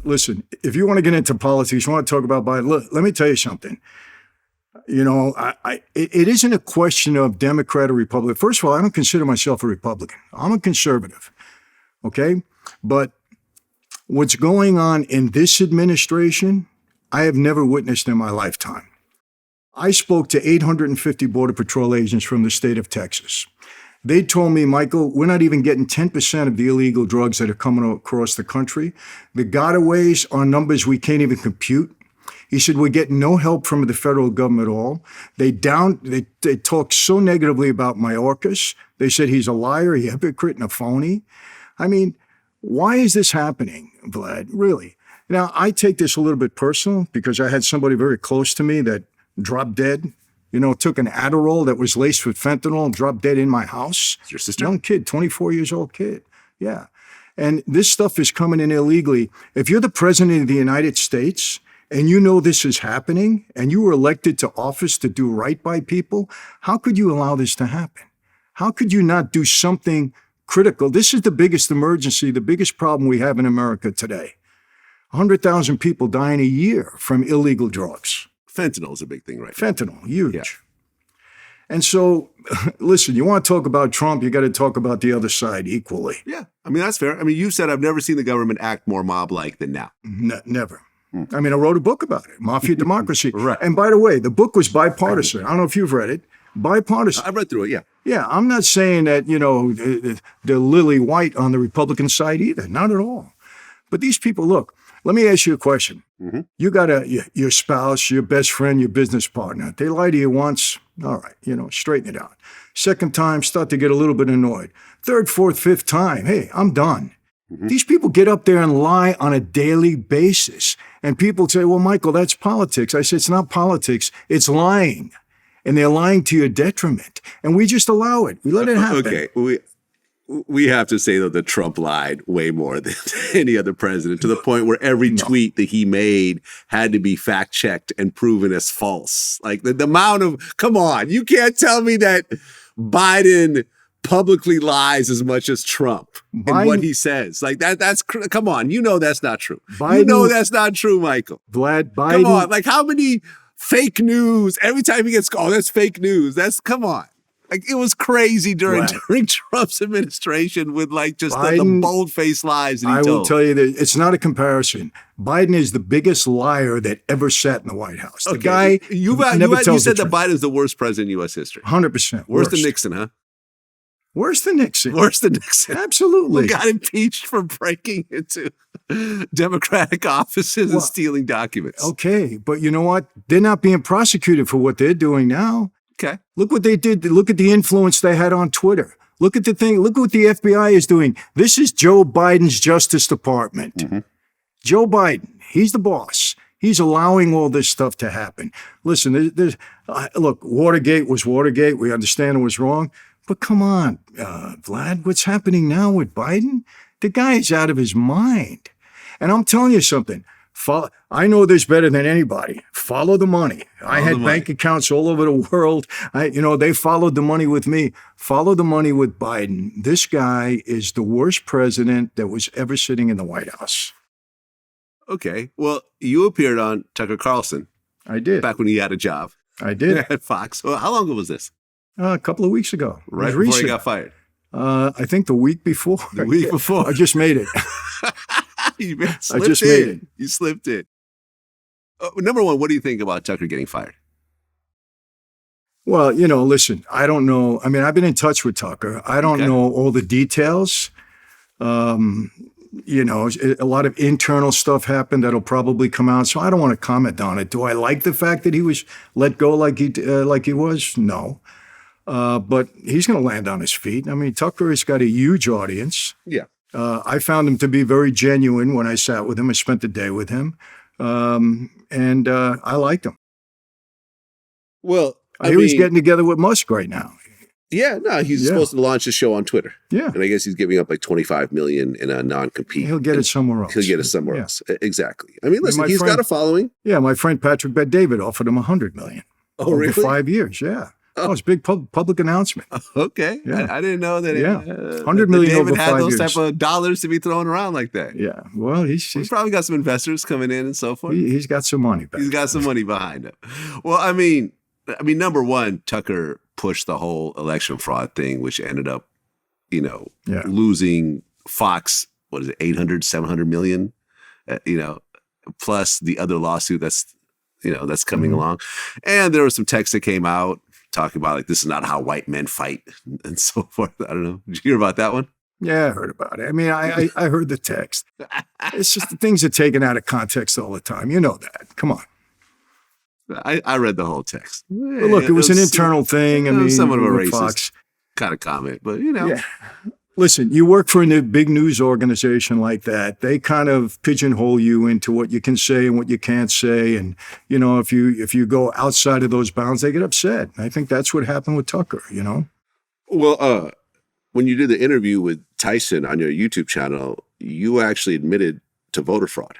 listen, if you want to get into politics, you want to talk about Biden, look, let me tell you something. You know, it isn't a question of Democrat or Republican. First of all, I don't consider myself a Republican. I'm a conservative, okay? But what's going on in this administration, I have never witnessed in my lifetime. I spoke to 850 Border Patrol agents from the state of Texas. They told me, Michael, we're not even getting 10% of the illegal drugs that are coming across the country. The gotaways are numbers we can't even compute. He said, we're getting no help from the federal government at all. They talk so negatively about Mayorkas. They said he's a liar, a hypocrite, and a phony. I mean, why is this happening, Vlad? Really? Now, I take this a little bit personal because I had somebody very close to me that dropped dead. You know, took an Adderall that was laced with fentanyl and dropped dead in my house. It's your sister? Young kid, 24 years old kid. Yeah. And this stuff is coming in illegally. If you're the president of the United States and you know this is happening and you were elected to office to do right by people, how could you allow this to happen? How could you not do something critical? This is the biggest emergency, the biggest problem we have in America today. 100,000 people dying a year from illegal drugs. Fentanyl is a big thing, right? Fentanyl, huge. Yeah. And so, listen, you want to talk about Trump, you got to talk about the other side equally. Yeah, I mean, that's fair. I mean, you said I've never seen the government act more mob-like than now. Never. I mean, I wrote a book about it, Mafia Democracy. Right. And by the way, the book was bipartisan. I don't know if you've read it. Bipartisan. I've read through it, yeah. Yeah, I'm not saying that, you know, they're lily white on the Republican side either. Not at all. But these people, look, let me ask you a question. Mm-hmm. You got your spouse, your best friend, your business partner. They lie to you once. All right, you know, straighten it out. Second time, start to get a little bit annoyed. Third, fourth, fifth time, hey, I'm done. Mm-hmm. These people get up there and lie on a daily basis. And people say, well, Michael, that's politics. I say, it's not politics. It's lying. And they're lying to your detriment. And we just allow it. We let it happen. Okay, we have to say, though, that Trump lied way more than any other president, to the point where every tweet that he made had to be fact-checked and proven as false. Like the amount of, come on, you can't tell me that Biden publicly lies as much as Trump in what he says. Like that's, come on, you know that's not true. You know that's not true, Michael. Vlad, Biden. Come on, like how many fake news, every time he gets called, that's fake news. Come on. Like it was crazy during Trump's administration with like just the bold-faced lies that he told. I will tell you that it's not a comparison. Biden is the biggest liar that ever sat in the White House. The guy you said that Biden is the worst president in U.S. history. 100%. Worse than Nixon, huh? Worse than Nixon. Worse than Nixon. Absolutely. Who got impeached for breaking into Democratic offices and stealing documents. Okay, but you know what? They're not being prosecuted for what they're doing now. Okay. Look what they did. Look at the influence they had on Twitter. Look at the thing. Look what the FBI is doing. This is Joe Biden's Justice Department. Mm-hmm. Joe Biden, he's the boss. He's allowing all this stuff to happen. Listen, look, Watergate was Watergate. We understand it was wrong. But come on, Vlad, what's happening now with Biden? The guy is out of his mind. And I'm telling you something. I know this better than anybody. Follow the money. I had bank accounts all over the world. They followed the money with me. Follow the money with Biden. This guy is the worst president that was ever sitting in the White House. Okay. Well, you appeared on Tucker Carlson. I did. Back when he had a job. I did. At Fox. Well, how long ago was this? A couple of weeks ago. Right before he got fired. I think the week before. The week before. I just made it. I just made it. You slipped in. Number one, what do you think about Tucker getting fired? Well, listen, I don't know. I mean, I've been in touch with Tucker. I don't know all the details. A lot of internal stuff happened that'll probably come out. So I don't want to comment on it. Do I like the fact that he was let go like he was? No. But he's going to land on his feet. I mean, Tucker has got a huge audience. Yeah. I found him to be very genuine when I sat with him. I spent the day with him. And I liked him. Well, he was getting together with Musk right now. Yeah, no, he's supposed to launch a show on Twitter. Yeah. And I guess he's giving up like $25 million in a non-compete. He'll get it somewhere else. He'll get it somewhere else. Exactly. I mean, listen, he's got a following. Yeah, my friend Patrick Bet-David offered him $100 million. Oh, really? Over 5 years, yeah. Oh, it's a big public announcement. Okay. Yeah. I didn't know that. Yeah. That 100 million David over had 5 those years. type of dollars to be thrown around like that. Yeah. Well, He's probably got some investors coming in and so forth. he's got some money back. He's got some money behind him. Well, I mean, number one, Tucker pushed the whole election fraud thing, which ended up, losing Fox, what is it, 800, 700 million, plus the other lawsuit that's coming along. And there were some texts that came out talking about like, this is not how white men fight and so forth. I don't know. Did you hear about that one? Yeah, I heard about it. I mean, I heard the text. It's just the things are taken out of context all the time. You know that. Come on. I read the whole text. But look, it was an internal thing. I mean, somewhat of a with racist Fox. kind of comment, but Yeah. Listen, you work for a big news organization like that. They kind of pigeonhole you into what you can say and what you can't say. And, if you go outside of those bounds, they get upset. I think that's what happened with Tucker, Well, when you did the interview with Tyson on your YouTube channel, you actually admitted to voter fraud.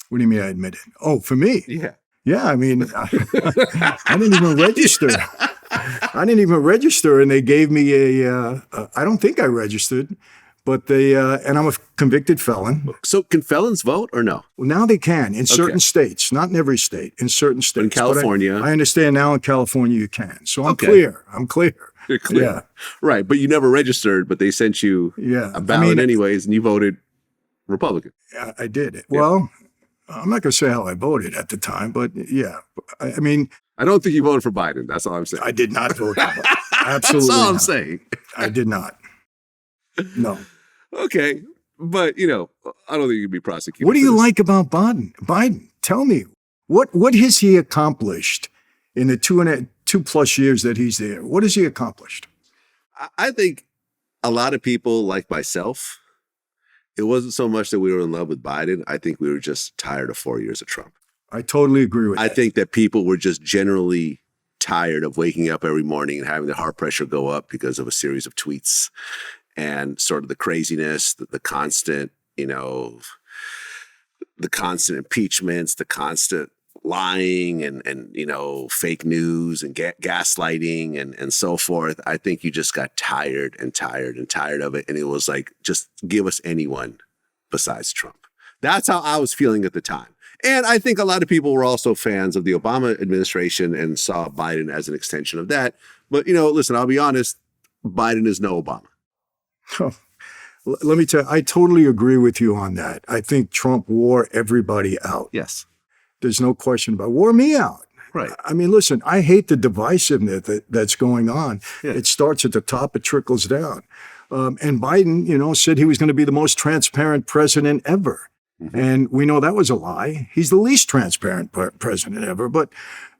What do you mean I admitted? Oh, for me? Yeah. Yeah, I mean, I didn't even register. I didn't even register, and they gave me I don't think I registered, but and I'm a convicted felon. So can felons vote or no? Well, now they can in certain states, not in every state, in certain states. In California. I understand now in California you can. So I'm Okay. clear. I'm clear. You're clear. Yeah. Right, but you never registered, but they sent you a ballot anyways, and you voted Republican. I did. Well, I'm not going to say how I voted at the time, but yeah. I mean, I don't think you voted for Biden. That's all I'm saying. I did not vote for Biden. Absolutely That's all I'm not. saying. I did not. No. Okay, but I don't think you'd be prosecuted. What do for you this. like about Biden? Tell me. What has he accomplished in the 2+ years that he's there? What has he accomplished? I think a lot of people like myself, it wasn't so much that we were in love with Biden. I think we were just tired of 4 years of Trump. I totally agree with I that. think that people were just generally tired of waking up every morning and having their heart pressure go up because of a series of tweets and sort of the craziness, the constant, the constant impeachments, the constant lying and fake news and gaslighting and so forth. I think you just got tired and tired and tired of it. And it was like, just give us anyone besides Trump. That's how I was feeling at the time. And I think a lot of people were also fans of the Obama administration and saw Biden as an extension of that. But, listen, I'll be honest, Biden is no Obama. Oh, let me tell you, I totally agree with you on that. I think Trump wore everybody out. Yes. There's no question about it. Wore me out. Right. I mean, listen, I hate the divisiveness that's going on. Yeah. It starts at the top, it trickles down. And Biden, said he was going to be the most transparent president ever. Mm-hmm. And we know that was a lie. He's the least transparent president ever. But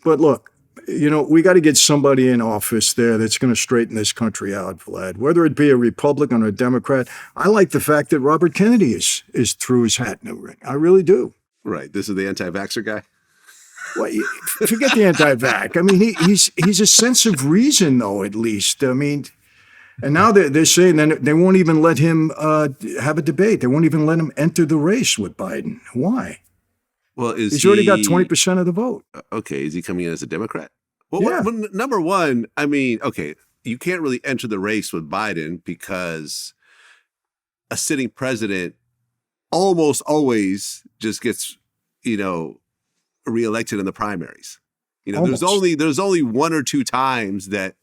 look, we got to get somebody in office there that's going to straighten this country out, Vlad. Whether it be a Republican or a Democrat, I like the fact that Robert Kennedy is threw his hat in the ring. I really do. Right. This is the anti-vaxxer guy. Well, forget the anti-vax. I mean, he's a sense of reason, though, at least. I mean, and now they're saying that they won't even let him have a debate. They won't even let him enter the race with Biden. Why? Well, he's already got 20% of the vote. Okay. Is he coming in as a Democrat? Well, Yeah. Number one, I mean, okay, you can't really enter the race with Biden because a sitting president almost always just gets, reelected in the primaries. There's only one or two times that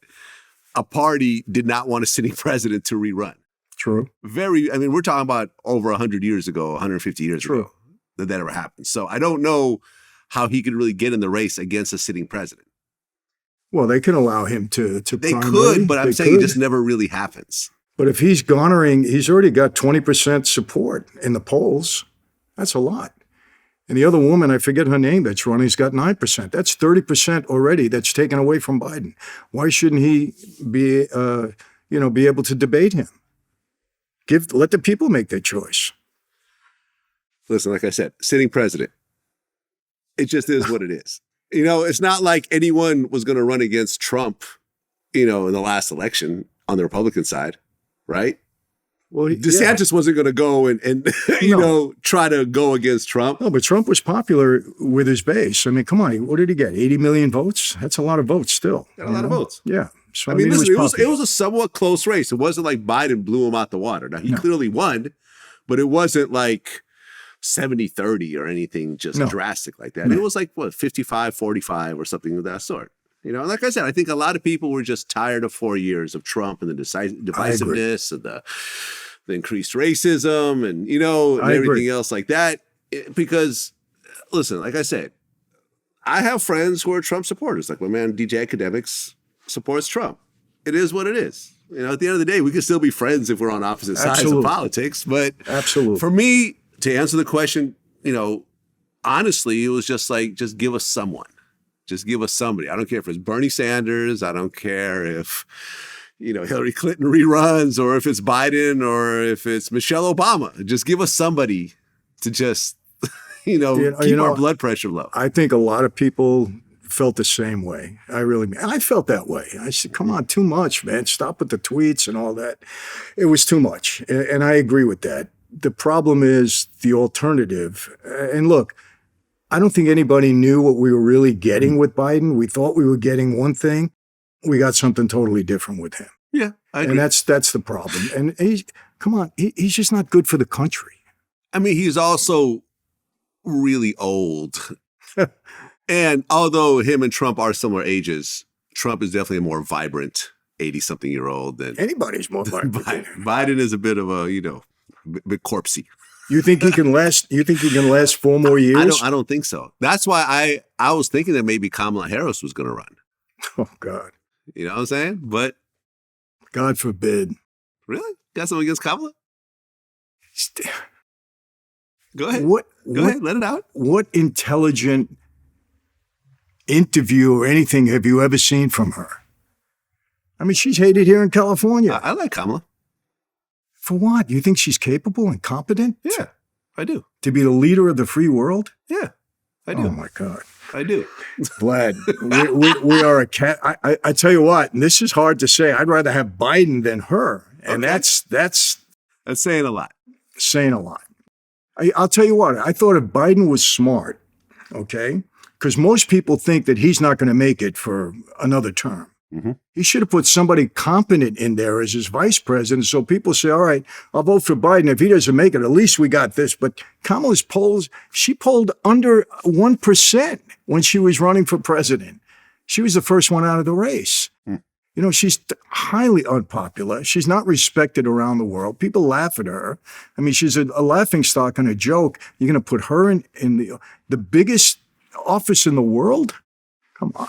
a party did not want a sitting president to rerun. True. We're talking about over 100 years ago, 150 years ago that ever happened. So I don't know how he could really get in the race against a sitting president. Well, they can allow him to They primary. could, but I'm They saying it could. just never really happens. But if he's already got 20% support in the polls. That's a lot. And the other woman, I forget her name, that's running, has got 9%. That's 30% already that's taken away from Biden. Why shouldn't he be able to debate him? Let the people make their choice. Listen, like I said, sitting president. It just is what it is. It's not like anyone was going to run against Trump, in the last election on the Republican side, right? Well, DeSantis wasn't going to go and try to go against Trump. No, but Trump was popular with his base. I mean, come on, what did he get? 80 million votes? That's a lot of votes still. Got a lot of votes. Yeah. So I mean, listen, it it was a somewhat close race. It wasn't like Biden blew him out the water. Now, he clearly won, but it wasn't like 70-30 or anything just drastic like that. It was like, 55-45 or something of that sort. Like I said, I think a lot of people were just tired of 4 years of Trump and the divisiveness and the increased racism and, and everything else like that. Because, listen, like I said, I have friends who are Trump supporters. Like my man, DJ Academics, supports Trump. It is what it is. At the end of the day, we can still be friends if we're on opposite sides of politics. But for me, to answer the question, honestly, it was just like, just give us someone. Just give us somebody. I don't care if it's Bernie Sanders. I don't care if, Hillary Clinton reruns or if it's Biden or if it's Michelle Obama. Just give us somebody to just, keep our blood pressure low. I think a lot of people felt the same way. I felt that way. I said, come on, too much, man. Stop with the tweets and all that. It was too much. And I agree with that. The problem is the alternative. And look, I don't think anybody knew what we were really getting with Biden. We thought we were getting one thing. We got something totally different with him. Yeah, I agree. And that's the problem. And he's just not good for the country. I mean, he's also really old. And although him and Trump are similar ages, Trump is definitely a more vibrant 80-something-year-old than anybody's more vibrant. Biden is a bit of a, bit corpsey. You think he can last? You think he can last 4 more years? I don't think so. That's why I was thinking that maybe Kamala Harris was going to run. Oh God! You know what I'm saying? But God forbid. Really? Got something against Kamala? Go ahead. Go ahead. Let it out. What intelligent interview or anything have you ever seen from her? I mean, she's hated here in California. I like Kamala. For what? You think she's capable and competent? Yeah, I do. To be the leader of the free world? Yeah, I do. Oh, my God. I do. Vlad, we are a cat. I tell you what, and this is hard to say. I'd rather have Biden than her. And that's saying a lot. Saying a lot. I'll tell you what, I thought if Biden was smart, okay, because most people think that he's not going to make it for another term. Mm-hmm. He should have put somebody competent in there as his vice president. So people say, all right, I'll vote for Biden. If he doesn't make it, at least we got this. But Kamala's polls, she polled under 1% when she was running for president. She was the first one out of the race. Mm. She's highly unpopular. She's not respected around the world. People laugh at her. I mean, she's a laughingstock and a joke. You're going to put her in the biggest office in the world? Come on.